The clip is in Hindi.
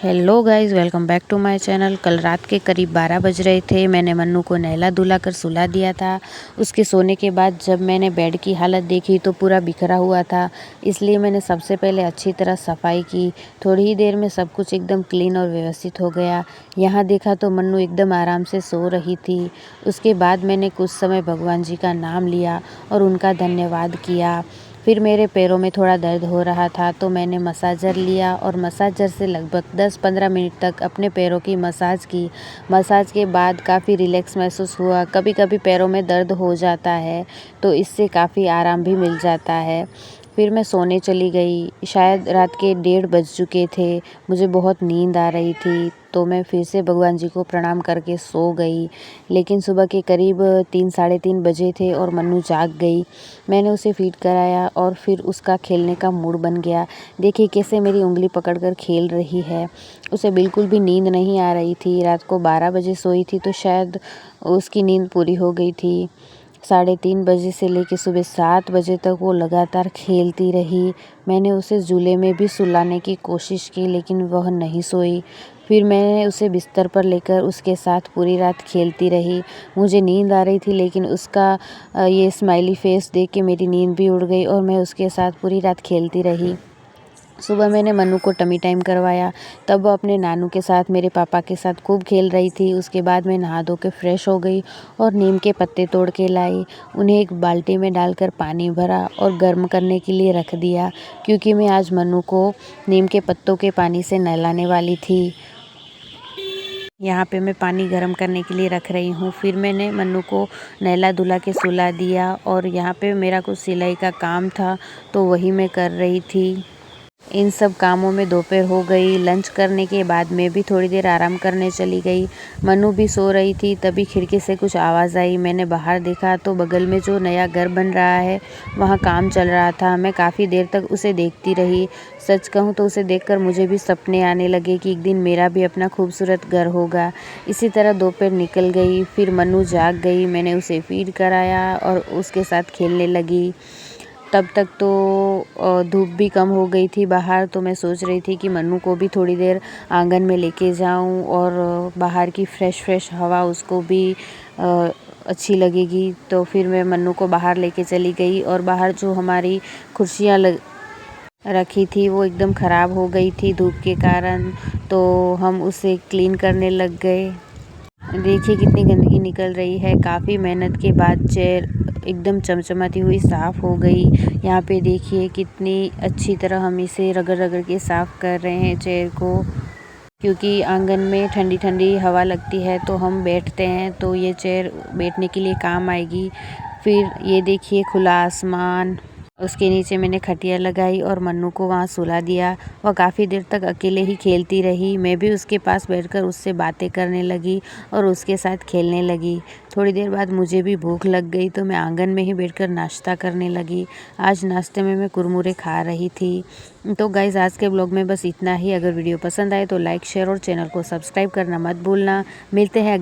Hello guys, welcome back to my channel. कल रात के करीब 12 बज रहे थे। मैंने मन्नू को नहला धुला कर सुला दिया था। उसके सोने के बाद जब मैंने बेड की हालत देखी तो पूरा बिखरा हुआ था, इसलिए मैंने सबसे पहले अच्छी तरह सफाई की। थोड़ी ही देर में सब कुछ एकदम क्लीन और व्यवस्थित हो गया। यहाँ देखा तो मन्नू एकदम आराम से सो रही थी। उसके बाद मैंने कुछ समय भगवान जी का नाम लिया और उनका धन्यवाद किया। फिर मेरे पैरों में थोड़ा दर्द हो रहा था तो मैंने मसाजर लिया और मसाजर से लगभग 10-15 मिनट तक अपने पैरों की मसाज की। मसाज के बाद काफ़ी रिलैक्स महसूस हुआ। कभी कभी पैरों में दर्द हो जाता है तो इससे काफ़ी आराम भी मिल जाता है। फिर मैं सोने चली गई। शायद रात के 1:30 बज चुके थे। मुझे बहुत नींद आ रही थी तो मैं फिर से भगवान जी को प्रणाम करके सो गई। लेकिन सुबह के करीब 3-3:30 बजे थे और मन्नू जाग गई। मैंने उसे फीड कराया और फिर उसका खेलने का मूड बन गया। देखिए कैसे मेरी उंगली पकड़कर खेल रही है। उसे बिल्कुल भी नींद नहीं आ रही थी। रात को 12 बजे सोई थी तो शायद उसकी नींद पूरी हो गई थी। 3:30 बजे से लेकर सुबह 7 बजे तक वो लगातार खेलती रही। मैंने उसे झूले में भी सुलाने की कोशिश की लेकिन वह नहीं सोई। फिर मैंने उसे बिस्तर पर लेकर उसके साथ पूरी रात खेलती रही। मुझे नींद आ रही थी लेकिन उसका ये स्माइली फेस देख के मेरी नींद भी उड़ गई और मैं उसके साथ पूरी रात खेलती रही। सुबह मैंने मन्नू को टमी टाइम करवाया। तब वो अपने नानू के साथ मेरे पापा के साथ खूब खेल रही थी। उसके बाद मैं नहा धो के फ्रेश हो गई और नीम के पत्ते तोड़ के लाई। उन्हें एक बाल्टी में डालकर पानी भरा और गर्म करने के लिए रख दिया, क्योंकि मैं आज मन्नू को नीम के पत्तों के पानी से नहलाने वाली थी। यहाँ पे मैं पानी गर्म करने के लिए रख रही हूँ। फिर मैंने मन्नू को नहला धुला के सुला दिया और यहाँ पे मेरा कुछ सिलाई का काम था तो वही मैं कर रही थी। इन सब कामों में दोपहर हो गई। लंच करने के बाद मैं भी थोड़ी देर आराम करने चली गई। मन्नू भी सो रही थी। तभी खिड़की से कुछ आवाज़ आई। मैंने बाहर देखा तो बगल में जो नया घर बन रहा है वहाँ काम चल रहा था। मैं काफ़ी देर तक उसे देखती रही। सच कहूँ तो उसे देखकर मुझे भी सपने आने लगे कि एक दिन मेरा भी अपना खूबसूरत घर होगा। इसी तरह दोपहर निकल गई। फिर मन्नू जाग गई। मैंने उसे फीड कराया और उसके साथ खेलने लगी। तब तक तो धूप भी कम हो गई थी बाहर, तो मैं सोच रही थी कि मन्नू को भी थोड़ी देर आंगन में लेके जाऊं और बाहर की फ्रेश हवा उसको भी अच्छी लगेगी। तो फिर मैं मन्नू को बाहर लेके चली गई और बाहर जो हमारी कुर्सियाँ रखी थी वो एकदम ख़राब हो गई थी धूप के कारण, तो हम उसे क्लीन करने लग गए। देखिए कितनी गंदगी निकल रही है। काफ़ी मेहनत के बाद चेयर एकदम चमचमाती हुई साफ़ हो गई। यहाँ पे देखिए कितनी अच्छी तरह हम इसे रगड़ रगड़ के साफ़ कर रहे हैं चेयर को, क्योंकि आंगन में ठंडी ठंडी हवा लगती है तो हम बैठते हैं तो ये चेयर बैठने के लिए काम आएगी। फिर ये देखिए खुला आसमान, उसके नीचे मैंने खटिया लगाई और मन्नू को वहाँ सुला दिया। वह काफ़ी देर तक अकेले ही खेलती रही। मैं भी उसके पास बैठकर उससे बातें करने लगी और उसके साथ खेलने लगी। थोड़ी देर बाद मुझे भी भूख लग गई तो मैं आंगन में ही बैठकर नाश्ता करने लगी। आज नाश्ते में मैं कुरमुरे खा रही थी। तो गाइज़ आज के ब्लॉग में बस इतना ही। अगर वीडियो पसंद आए तो लाइक शेयर और चैनल को सब्सक्राइब करना मत भूलना। मिलते हैं